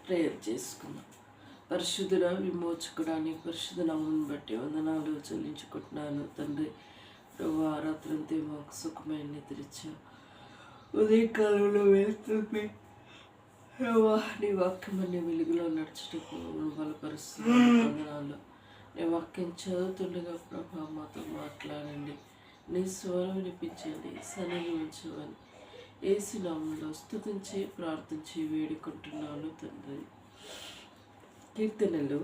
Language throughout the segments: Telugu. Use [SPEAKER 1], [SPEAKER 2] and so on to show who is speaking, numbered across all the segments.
[SPEAKER 1] ప్రేయర్ చేసుకుందాం. పరిశుద్ధుడ విమోచకుడాన్ని పరిశుద్ధ నామమును బట్టి వందనాలు చెల్లించుకుంటున్నాను తండ్రి. ప్రభు రాత్రంతే మాకు సుఖమైన నిద్రించా ఉదయకాలంలో వెళ్తుంది నీ వాక్యం అనే వెలుగులో నడుచుటకు బలపరుస్తుంది. వందనాలు. నీ వాక్యం చదువుతుండగా ప్రభా మాతో మాట్లాడండి, నీ స్వరం వినిపించండి, సన్నిధి ఉంచమని యేసు నామములో స్తుతించి ప్రార్థించి వేడుకుంటున్నాను తండ్రి. కీర్తనలు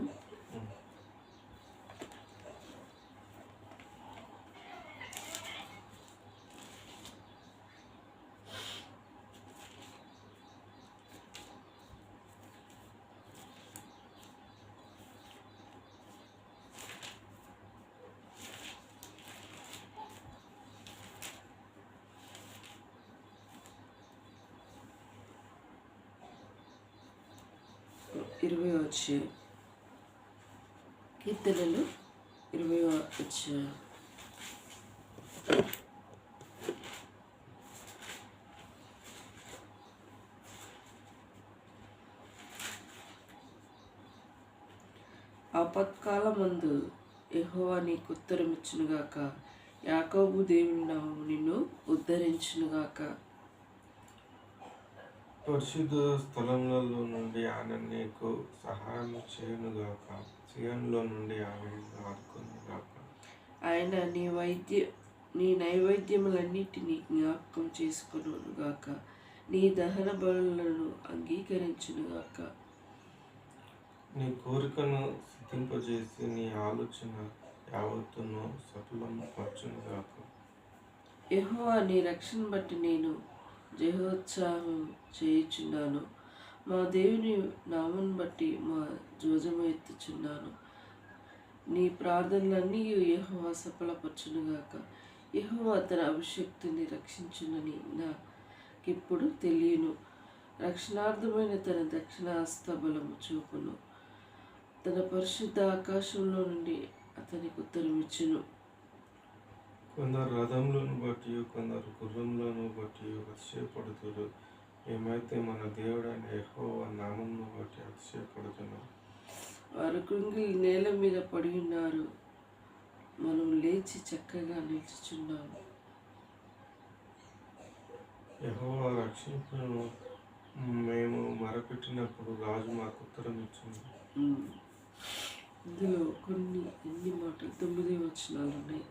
[SPEAKER 1] 20వ అధ్యాయం. కీర్తనలు 20వ అధ్యాయం. ఆపత్కాలమందు యెహోవా నీకు ఉత్తరమిచ్చునుగాక, యాకోబు దేవుని నామము నిన్ను ఉద్ధరించునుగాక.
[SPEAKER 2] పరిశుద్ధ స్థలములలో నుండి ఆయన నీకు సహాయం చేయునుగాక, సియోనులో నుండి ఆయన నిన్ను ఆదుకొనుగాక.
[SPEAKER 1] ఆయన నీ నైవేద్యములన్నిటినీ జ్ఞాపకం చేసుకొనుగాక, నీ దహన బలులను అంగీకరించునుగాక.
[SPEAKER 2] నీ కోరికను సిద్ధింపజేసి నీ ఆలోచన యావత్తును సఫలపరచునుగాక.
[SPEAKER 1] యెహోవా నీ రక్షణ బట్టి నేను జయోత్సాహం చేయుచున్నాను, మా దేవుని నామం బట్టి మా జోజము ఎత్తుచున్నాను. నీ ప్రార్థనలన్నీ యెహోవా సఫలపరచునుగాక. యెహోవా తన అభిషేక్తుని రక్షించునని నాకిప్పుడు తెలియను. రక్షణార్థమైన తన దక్షిణ హస్త బలము చూపును. తన పరిశుద్ధ ఆకాశంలో నుండి అతనికి ఉత్తరమిచ్చును.
[SPEAKER 2] కొందరు రథములను బట్టి కొందరు గుర్రములను బట్టి అతిశయపడుతురు. ఏమైతే మన దేవుడైన యెహోవా నామమును బట్టి అతిశయపడుతున్నారు.
[SPEAKER 1] వారు కృంగి నేల మీద పడి ఉన్నారు, మనం లేచి చక్కగా నిల్చుచున్నాము.
[SPEAKER 2] యెహోవా రక్షింపును మేము మొరపెట్టినప్పుడు రాజు మాకు ఉత్తరం ఇచ్చింది.
[SPEAKER 1] ఇందులో ఎన్ని మాటలు 9 వచనాలు ఉన్నాయి.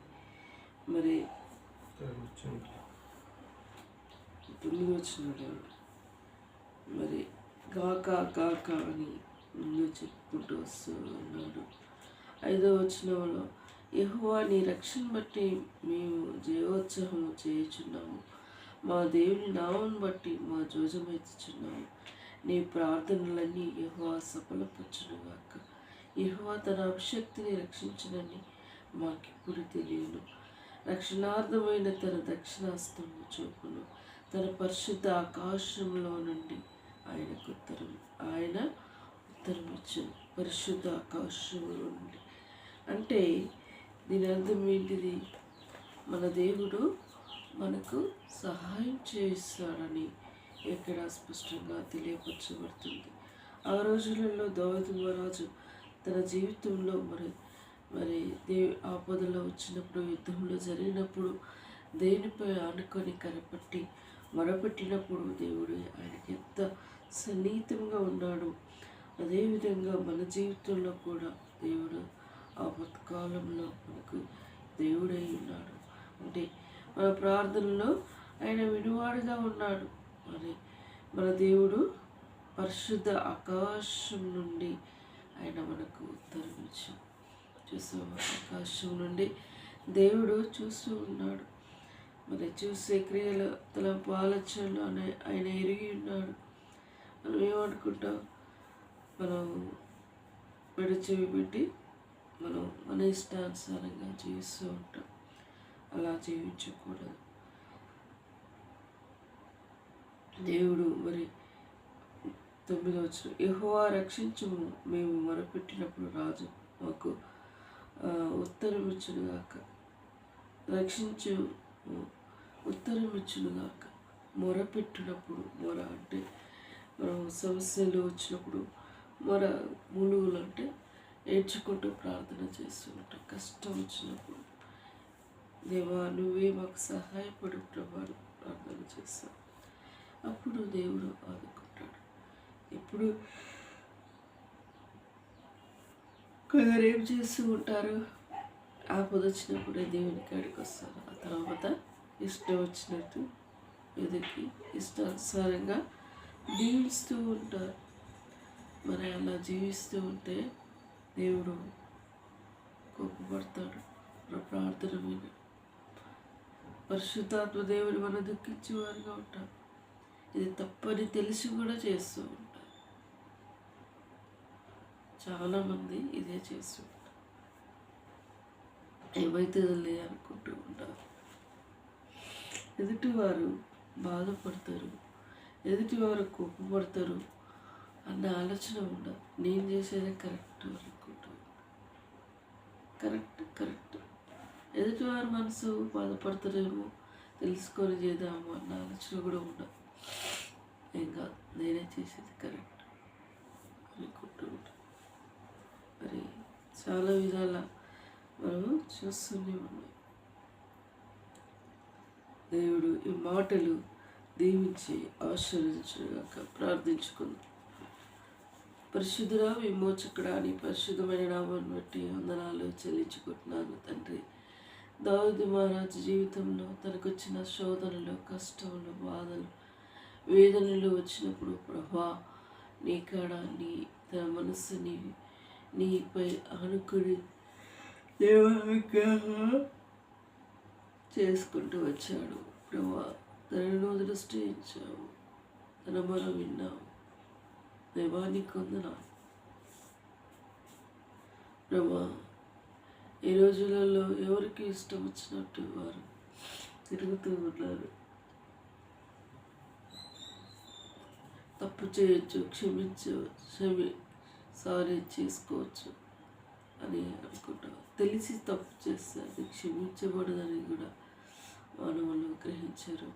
[SPEAKER 1] మరి 9 వచనాలు మరి కాక కాక అని ముందు చెప్పుకుంటూ వస్తూ ఉన్నాడు. 5వ వచనంలో యెహోవా నీ రక్షణ బట్టి మేము జయోత్సవము చేయుచున్నాము, మా దేవుని నామం బట్టి మా జోజమెత్తుచున్నాము. నీ ప్రార్థనలన్నీ యెహోవా సఫలపరచునుగాక. యెహోవా తన అభిషక్తిని రక్షించునని మాకిప్పుడు తెలియను. రక్షణార్థమైన తన దక్షిణాస్తము చూపును. తన పరిశుద్ధ ఆకాశంలో నుండి ఆయన ఉత్తరం ఇచ్చాను. పరిశుద్ధ ఆకాశంలో నుండి అంటే దీని అర్థం ఏంటిది? మన దేవుడు మనకు సహాయం చేస్తాడని ఇక్కడ స్పష్టంగా తెలియపరచబడుతుంది. ఆ రోజులలో దావీదు మహారాజు తన జీవితంలో మరి ఆపదలో వచ్చినప్పుడు, యుద్ధంలో జరిగినప్పుడు దేవునిపై ఆనుకొని కనపట్టి మొరపెట్టినప్పుడు దేవుడు ఆయనకి ఎంత సన్నిహితంగా ఉన్నాడు. అదేవిధంగా మన జీవితంలో కూడా దేవుడు ఆపత్కాలంలో మనకు దేవుడై ఉన్నాడు. అంటే మన ప్రార్థనలో ఆయన వినువాడుగా ఉన్నాడు. మరి మన దేవుడు పరిశుద్ధ ఆకాశం నుండి ఆయన మనకు ఉత్తరం ఇచ్చాడు. చూసాము, ఆకాశం నుండి దేవుడు చూస్తూ ఉన్నాడు. మరి చూసే క్రియలు తలంపు ఆలోచనలు ఆయన ఎరిగి ఉన్నాడు. మనం ఏమనుకుంటాం? మనం చెవి పెట్టి మనం మన ఇష్టానుసారంగా జీవిస్తూ ఉంటాం. అలా జీవించకూడదు. దేవుడు మరి 9వ వచనం యెహోవా రక్షించుము, మేము మొరపెట్టినప్పుడు రాజు మాకు ఉత్తరమిచ్చునుగాక. రక్షించు, ఉత్తరమిచ్చునుగాక. మొరపెట్టినప్పుడు, మొర అంటే మనం సమస్యలు వచ్చినప్పుడు మన మూలుగులు అంటే ఏడ్చుకుంటూ ప్రార్థన చేస్తూ ఉంటాం. కష్టం వచ్చినప్పుడు దేవా నువ్వే మాకు సహాయపడు ప్రభా ప్రార్థన చేస్తాం. అప్పుడు దేవుడు ఆదుకుంటాడు. ఇప్పుడు కొందరు ఏం చేస్తూ ఉంటారు, ఆపద వచ్చినప్పుడే దేవుని కాడికి వస్తారు. ఆ తర్వాత ఇష్టం వచ్చినట్టు ఎదుటి ఇష్టానుసారంగా జీవిస్తూ ఉంటారు. మరి అలా జీవిస్తూ ఉంటే దేవుడు కోపపడతాడు. ప్రార్థన మీద పరిశుద్ధాత్మ దేవుడు మనం దుఃఖించేవారుగా ఉంటాం. ఇది తప్పని తెలిసి కూడా చేస్తూ ఉంటారు. చాలామంది ఇదే చేస్తూ ఉంటారు. ఏమైతుందిలే అనుకుంటూ ఉంటారు. ఎదుటివారు బాధపడతారు, ఎదుటివారు కోపపడతారు అన్న ఆలోచన ఉండదు. నేను చేసేదే కరెక్ట్ అనుకుంటూ కరెక్ట్ ఎదుటివారి మనసు బాధపడతారేమో తెలుసుకొని చేద్దాము అన్న ఆలోచన కూడా ఉండదు. ఏం కాదు, నేనే చేసేది కరెక్ట్ అనుకుంటూ ఉంటాం. మరి చాలా విధాల మనం చూస్తూనే ఉన్నాం. దేవుడు ఈ మాటలు దీవించి ఆశీర్వదించుగాక. ప్రార్థించుకుందాం. పరిశుద్ధుడా, విమోచకుడా, నీ పరిశుద్ధమైన నామాన్ని బట్టి వందనాలు చెల్లించుకుంటున్నాను తండ్రి. దావీదు మహారాజు జీవితంలో తనకు వచ్చిన శోధనలు, కష్టములు, బాధలు, వేదనలు వచ్చినప్పుడు ప్రభా నీ కాడ తన మనస్సుని నీపై ఆనుకుని చేసుకుంటూ వచ్చాడు. ప్రభా తనను దృష్టించావు, తన మొర విన్నావు. దేవానికి వందనాలు ప్రభా. ఈ రోజులలో ఎవరికి ఇష్టం వచ్చినట్టు వారు తిరుగుతూ ఉన్నారు. తప్పు చేయొచ్చు, సారీ చేసుకోవచ్చు అని అనుకుంటాం. తెలిసి తప్పు చేస్తే అది క్షమించబడదని కూడా మానవులు గ్రహించారు.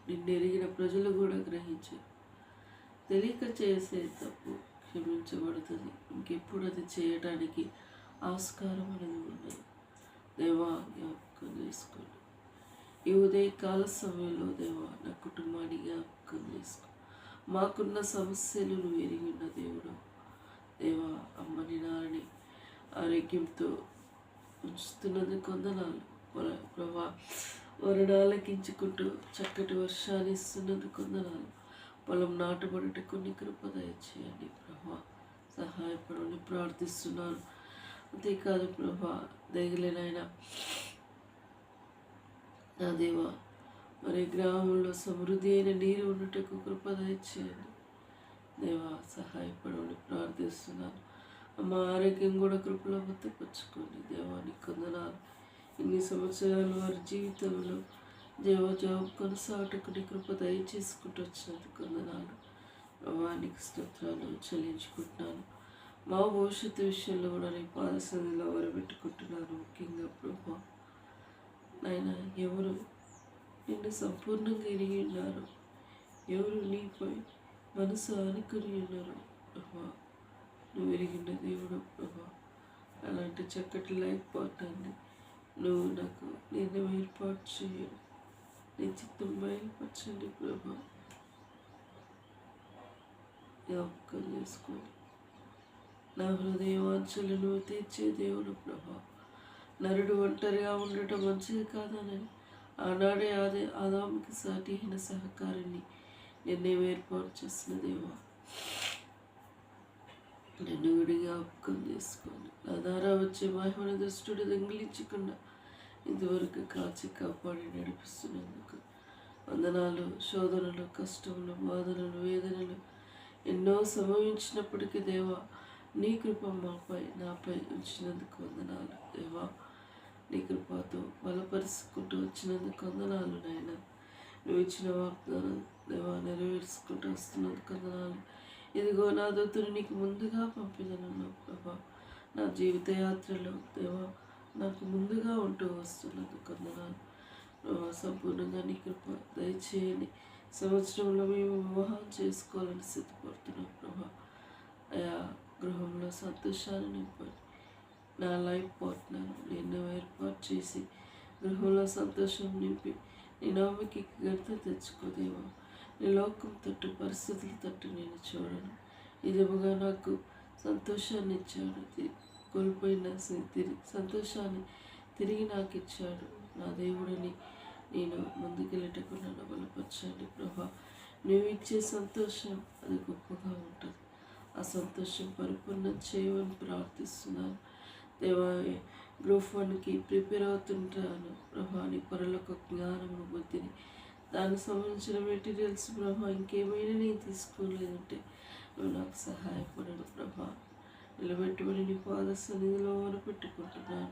[SPEAKER 1] నిన్ను ఎరిగిన ప్రజలు కూడా గ్రహించారు. తెలియక చేసే తప్పు క్షమించబడుతుంది. ఇంకెప్పుడు అది చేయడానికి ఆస్కారం అనేది ఉండదు. దేవా జ్ఞాపకం చేసుకోండి. ఈ ఉదయకాల సమయంలో దేవా నా కుటుంబాన్ని జ్ఞాపకం చేసుకో. మాకున్న సమస్యలు నువ్వు ఎరిగి ఉన్న దేవుడు. దేవా అమ్మని నాని ఆరోగ్యంతో ఉంచుతున్నందుకు వందనాలు ప్రభా. వరడాలకించుకుంటూ చక్కటి వర్షాన్ని ఇస్తున్నందుకు వందనాలు. పొలం నాటబడితే కొన్ని కృప దయచేయండి ప్రభా. సహాయపడని ప్రార్థిస్తున్నాను. అంతేకాదు ప్రభా, దయగలేనైనా నా దేవా మరి గ్రామంలో సమృద్ధి అయిన నీరు ఉన్నట్టుకు కృప దయచేయండి దేవా. సహాయపడని ప్రార్థిస్తున్నాను. మా ఆరోగ్యం కూడా కృపలో భద్రపరచుకోండి దేవా. నీకు వందనాలు. ఇన్ని సంవత్సరాలు వారి జీవితంలో జాబు కొనసాగటకు నీ కృప దయచేసుకుంటూ వచ్చినందుకు వందనాలు ప్రభా. నీకు స్తోత్రాలు చెల్లించుకుంటున్నాను. మా భవిష్యత్తు విషయంలో కూడా నీ పాదసన్నిధిలో వరబెట్టుకుంటున్నాను. ముఖ్యంగా ప్రభా నాయన, ఎవరు నిన్ను సంపూర్ణంగా ఎరిగి ఉన్నారు, ఎవరు నీపై మనసు ఆనుకుని ఉన్నారు ప్రభా. నువ్వు ఎరిగిన దేవుడు ప్రభా. అలాంటి చక్కటి లైఫ్ పార్ట్నర్ని నువ్వు నాకు నిర్ణయం ఏర్పాటు చేయండి. నీ చిత్తం బయలుపరచండి ప్రభా. జ్ఞాపకం చేసుకోండి. నా హృదయవాంఛలు నువ్వు తీర్చే దేవుడు ప్రభా. నరుడు ఒంటరిగా ఉండటం మంచిది కాదని ఆనాడే ఆదాముకి సాటిహీన సహకారిని నిర్ణయం ఏర్పాటు చేసిన దేవా. నన్ను విడిగా జ్ఞాపకం చేసుకోండి. నా ద్వారా వచ్చే మహిమను దుష్టుడు దొంగిలించకుండా ఇంతవరకు కాచి కాపాడి నడిపిస్తున్నందుకు వందనాలు. శోధనలు, కష్టములు, బాధలు, వేదనలు ఎన్నో సంభవించినప్పటికీ దేవా నీ కృప నాపై ఉంచినందుకు వందనాలు దేవా. నీ కృపతో బలపరుచుకుంటూ వచ్చినందుకు వందనాలు నాయన. నువ్వు ఇచ్చిన వాగ్దానం దేవా నెరవేర్చుకుంటూ వస్తున్నందుకు వందనాలు. ఇదిగో నా దూతను నీకు ముందుగా పంపిదనన్నావు ప్రభా. నా జీవిత యాత్రలో దేవా నాకు ముందుగా ఉంటూ వస్తున్నందుకు వందనాలు ప్రభా. సంపూర్ణంగా నీ కృప దయచేయండి. సంవత్సరంలో మేము వివాహం చేసుకోవాలని సిద్ధపడుతున్నాం ప్రభా. అయా గృహంలో సంతోషాన్ని నింపండి. నా లైఫ్ పార్ట్నర్ నేను ఏర్పాటు చేసి గృహంలో సంతోషం నింపి నీ నామకి ఘనత తెచ్చుకోదేవా. నీ లోకం తట్టు పరిస్థితుల తట్టు నేను చూడను. ఇదిగా నాకు సంతోషాన్ని ఇచ్చాడు, కోల్పోయిన సంతోషాన్ని తిరిగి నాకు ఇచ్చాడు. నా దేవుడిని నేను ముందుకెళ్ళటకు నన్ను బలపరచండి ప్రభా. నువ్వు ఇచ్చే సంతోషం అది గొప్పగా ఉంటుంది. ఆ సంతోషం పరిపూర్ణం చేయమని ప్రార్థిస్తున్నాను దేవా. గ్రూప్ 1కి ప్రిపేర్ అవుతుంటాను ప్రభా. నీ పరలోక జ్ఞానమును బుద్ధిని దానికి సంబంధించిన మెటీరియల్స్ ప్రభా ఇంకేమైనా నేను తీసుకోలేదంటే నువ్వు నాకు సహాయపడను ప్రభా. నిలబెట్టుబడి నీ పాద సన్నిధిలో మొరపెట్టుకుంటున్నాను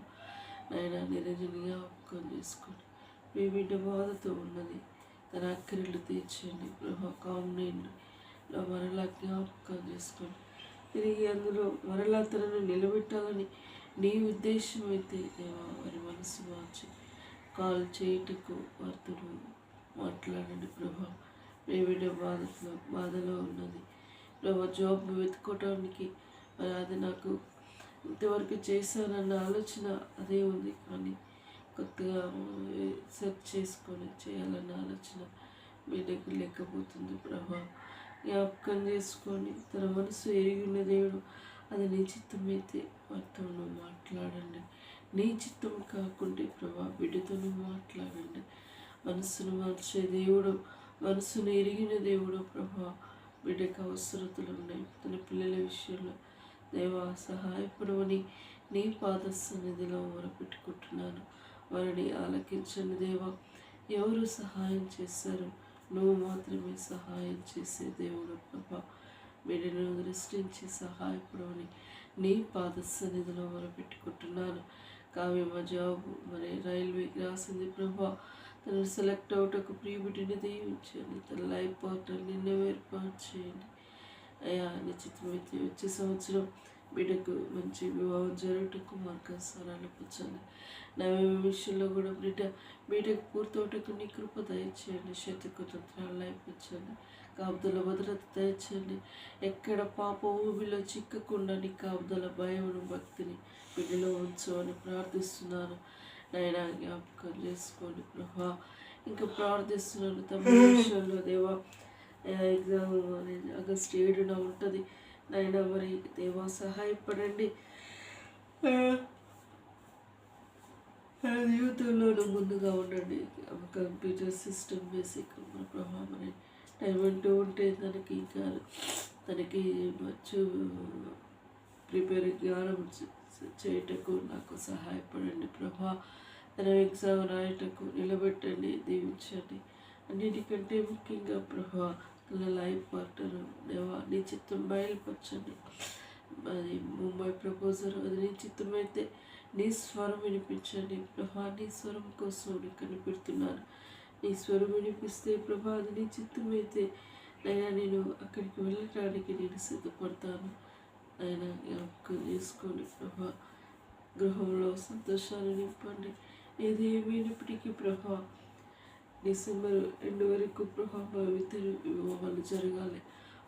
[SPEAKER 1] నాయన. నిరంజన జ్ఞాపకం చేసుకోండి. మీ బిడ్డ బాధతో ఉన్నది, తన అక్కర్లు తీర్చండి ప్రభా. కామ్నేలో మరలా జ్ఞాపకం చేసుకోండి. తిరిగి అందులో మరలా తనను నిలబెట్టాలని నీ ఉద్దేశం అయితే దేవా వారి మనసు మార్చి కాల్ చేయుటకు వారితో మాట్లాడండి ప్రభా. మీ బిడ్డ బాధలో ఉన్నది ప్రభా. జాబ్ వెతుక్కోవటానికి మరి అది నాకు ఇంతవరకు చేశానన్న ఆలోచన అదే ఉంది, కానీ కొత్తగా సెర్చ్ చేసుకొని చేయాలన్న ఆలోచన బిడ్డకు లేకపోతుంది ప్రభా. జ్ఞాపకం చేసుకొని తన మనసు ఎరిగిన దేవుడు అది నీ చిత్తమైతే వారితో నువ్వు మాట్లాడండి. నీ చిత్తం కాకుంటే ప్రభా బిడ్డతో నువ్వు మాట్లాడండి. మనసును మార్చే దేవుడు, మనసును ఎరిగిన దేవుడు ప్రభా. బిడ్డకు అవసరతలు ఉన్నాయి, తన పిల్లల విషయంలో దేవా సహాయపడవని నీ పాద సన్నిధిలో మొరపెట్టుకుంటున్నాను. వారిని ఆలకించండి దేవా. ఎవరు సహాయం చేశారు? నువ్వు మాత్రమే సహాయం చేసే దేవుడు ప్రభా. బిడ్డను దృష్టించి సహాయపడవని నీ పాద సన్నిధిలో మొరపెట్టుకుంటున్నాను. కావ్యమ జాబు మరి రైల్వేకి రాసింది ప్రభా. తను సెలెక్ట్ అవుటకు ప్రియ బిడ్డని దీవించండి. తన లైఫ్ పార్ట్నర్ నిన్న ఏర్పాటు చేయండి అయ్యా. నిశ్చితమైతే వచ్చే సంవత్సరం బిడ్డకు మంచి వివాహం జరుగుటకు మార్గసారాలు పుచ్చండి. నవమ విషయంలో కూడా బిడ్డకు పూర్తవుటకు నీ కృప దయచేయండి. శక్తికు తంత్రాలు అయిపించండి. కాపుదల భద్రత దయచేయండి. ఎక్కడ పాప ఊబిలో చిక్కకుండా నీ కాపుదల భయమును భక్తిని బిడ్డలో ఉంచమని ప్రార్థిస్తున్నాను నాయన. జ్ఞాపకం చేసుకోండి ప్రభా. ఇంకా ప్రార్థిస్తున్నాను తమ విషయంలో దేవా. ఎగ్జామ్ అనేది ఆగస్టు 7న ఉంటుంది నాయన. మరి దేవా సహాయపడండి. జీవితంలోనూ ముందుగా ఉండండి. కంప్యూటర్ సిస్టమ్ బేసిక్ ప్రభా. మరి టైం అంటూ ఉంటే తనకి వచ్చు ప్రిపేర్ జ్ఞానం చేయటకు నాకు సహాయపడండి ప్రభా. తన ఎగ్జామ్ రాయటకు నిలబెట్టండి, దీవించండి. అన్నిటికంటే ముఖ్యంగా ప్రభా తన లైఫ్ పార్ట్నర్ దేవా నీ చిత్తం బయలుపరచండి. అది ముంబై ప్రపోజర్ అది నీ చిత్తమైతే నీ స్వరం వినిపించండి ప్రభా. నీ స్వరం కోసం నేను కనిపెడుతున్నాను. నీ స్వరం వినిపిస్తే ప్రభా అది నీ చిత్తమైతే నైనా నేను అక్కడికి వెళ్ళటానికి నేను సిద్ధపడతాను. ఆయన జ్ఞాపకం చేసుకోండి ప్రభా. గృహంలో సంతోషాన్ని నింపండి. ఏదేమైనప్పటికీ ప్రభా డిసెంబర్ 2 వరకు ప్రభా ఇద్దరు వివాహాలు జరగాలి.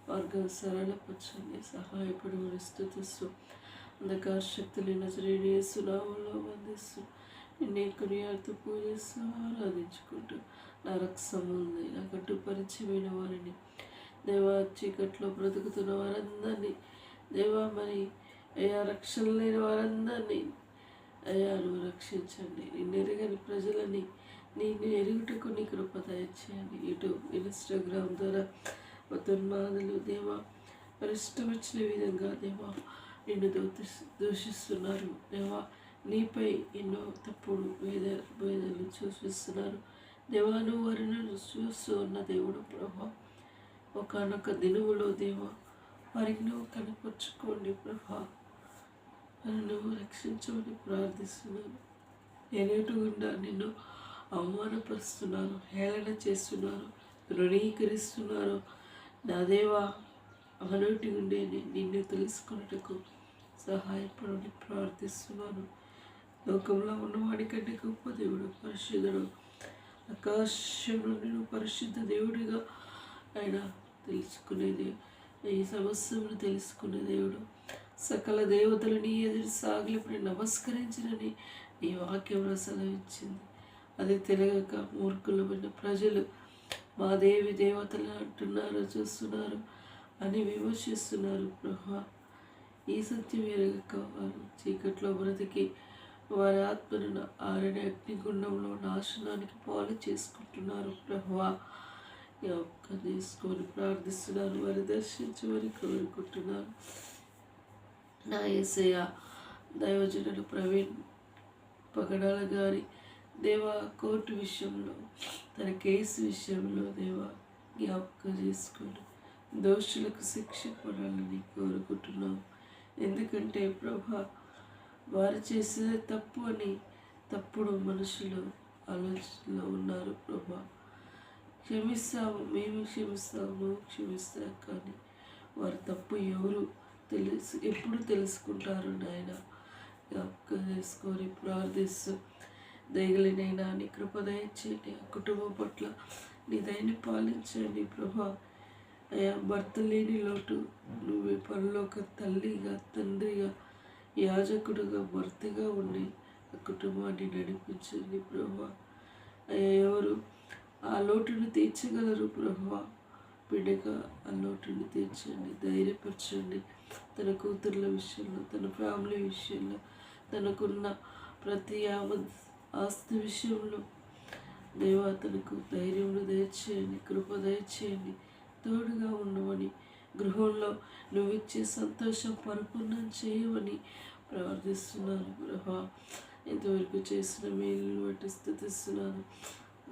[SPEAKER 1] మార్గం సరళపరచండి. సహాయపడమని స్తుతిస్తూ అంధకార శక్తులు నజరేయుని యేసు నామములో వందిస్తూ నిన్నే కొనియాడుతూ పూజిస్తూ ఆరాధించుకుంటూ నా రక్షణ ఉంది నాకంటూ పరిచయమైన వారిని దేవా, చీకట్లో బ్రతుకుతున్న వారందరినీ దేవా, మరి అయ్యా రక్షణ లేని వారందరినీ అయ్యా నువ్వు రక్షించండి. నిన్ను ఎరగని ప్రజలని నేను ఎరుగుటకు నీ కృప దయచేయండి. ఇటు ఇన్స్టాగ్రామ్ ద్వారా ఉన్మాదులు దేవా మరి ఇష్టం వచ్చిన విధంగా దేవా నిన్ను దూషిస్తున్నారు దేవా. నీపై ఎన్నో తప్పుడు వేదాలు చూపిస్తున్నారు దేవా. నువ్వు వారిని చూస్తూ ఉన్న దేవుడు ప్రభా. ఒకనొక దినములో దేవా వారికి నువ్వు కనపరుచుకోండి ప్రభా. నువ్వు రక్షించమని ప్రార్థిస్తున్నాను. ఎనేటు గుండా నిన్ను అవమానపరుస్తున్నారు, హేళన చేస్తున్నారు, తృణీకరిస్తున్నారు నా దేవా. అవనోటి ఉండే నిన్ను తెలుసుకున్నట్టుకు సహాయపడని ప్రార్థిస్తున్నాను. లోకంలో ఉన్నవాడి కంటే గొప్ప దేవుడు, పరిశుద్ధుడు, ఆకాశం నుండి నువ్వు పరిశుద్ధ దేవుడిగా ఆయన తెలుసుకునేది, ఈ సమస్యను తెలుసుకునే దేవుడు. సకల దేవతలు నీ ఎదురు సాగిలిపడి నమస్కరించినని నీ వాక్యంలో సెలవిచ్చింది. అది తెలియక మూర్ఖులమైన ప్రజలు మా దేవి దేవతలు అంటున్నారు, చూస్తున్నారు అని విమర్శిస్తున్నారు ప్రభా. ఈ సత్యం ఎరగక వారు చీకట్లో బ్రతికి వారి ఆత్మను ఆరని అగ్నిగుండంలో నాశనానికి పాలు చేసుకుంటున్నారు ప్రభా. జ్ఞాపకం చేసుకొని ప్రార్థిస్తున్నారు, వారి దర్శించమని కోరుకుంటున్నారు. నా యేసయ్య, దైవజనుడు ప్రవీణ్ పగడాల గారి దేవా కోర్టు విషయంలో, తన కేసు విషయంలో దేవా జ్ఞాపకం చేసుకొని దోషులకు శిక్ష పడాలని కోరుకుంటున్నాం. ఎందుకంటే ప్రభా, వారు చేసేది తప్పు అని తప్పుడు మనుషులు ఆలోచనలో ఉన్నారు ప్రభా. క్షమిస్తాము, మేము క్షమిస్తాము, నువ్వు క్షమిస్తా, కానీ వారి తప్పు ఎవరు ఎప్పుడు తెలుసుకుంటారు నాయన. జ్ఞాపకం చేసుకొని ప్రార్థిస్తూ దయగలినైనా నీ కృప దయచేయండి. ఆ కుటుంబం పట్ల నీ దయని పాలించండి ప్రభా. అయా భర్త లేని లోటు నువ్వే పరలోక తల్లిగా, తండ్రిగా, యాజకుడుగా, భర్తగా ఉండి ఆ కుటుంబాన్ని నడిపించండి ప్రభా. అయ్యా ఎవరు ఆ లోటును తీర్చగలరు ప్రభా. బిడ్డగా ఆ లోటుని తీర్చండి, ధైర్యపరచండి. తన కూతుర్ల విషయంలో, తన ఫ్యామిలీ విషయంలో, తనకున్న ప్రతి ఆస్తి విషయంలో దేవా తనకు ధైర్యమును దయచేయండి, కృప దయచేయండి, తోడుగా ఉండమని, గృహంలో నువ్వు ఇచ్చే సంతోషం పరిపూర్ణం చేయమని ప్రార్థిస్తున్నాను ప్రభా. ఇంతవరకు చేసిన మేలును బట్టి స్తుతిస్తున్నాను.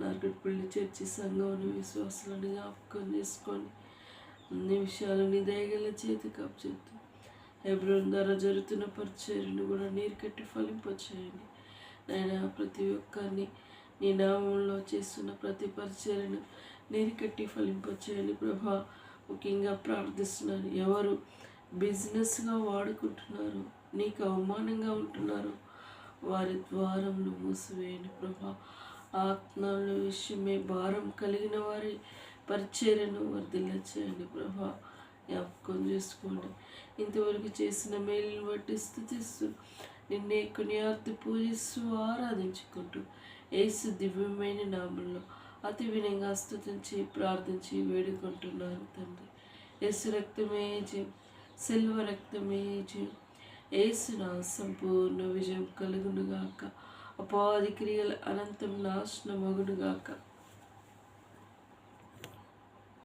[SPEAKER 1] నార్కట్పల్లి చర్చి సంఘంలో విశ్వాసాలను జ్ఞాపకం చేసుకొని అన్ని విషయాలని దయగల చేతికి అప్పచెప్తూ హెబ్రోన్ ద్వారా జరుగుతున్న పరిచర్యను కూడా నీరు కట్టి ఫలింపచేయండి. నాయన ప్రతి ఒక్కరిని నీ నామంలో చేస్తున్న ప్రతి పరిచర్యను నీరు కట్టి ఫలింపచేయండి ప్రభా. ముఖ్యంగా ప్రార్థిస్తున్నాను, ఎవరు బిజినెస్గా వాడుకుంటున్నారు, నీకు అవమానంగా ఉంటున్నారు, వారి ద్వారంలో మూసివేయండి ప్రభా. ఆత్మల విషయమే భారం కలిగిన వారి పరిచర్యను వర్ధిల్ల చేయండి ప్రభా. జ్ఞాపకం చేసుకోండి. ఇంతవరకు చేసిన మేలును బట్టి స్తుతిస్తూ నిన్నే కొనియాడుతూ పూజిస్తూ ఆరాధించుకుంటూ యేసు దివ్యమైన నామంలో అతి వినయంగా స్తుతించి ప్రార్థించి వేడుకుంటున్నాను తండ్రి. యేసు రక్తమే జయం, సిల్వ రక్తమే జయం. యేసు నా సంపూర్ణ విజయం కలుగునుగాక. అపాది క్రియల అనంతం నాశనమగునుగాక.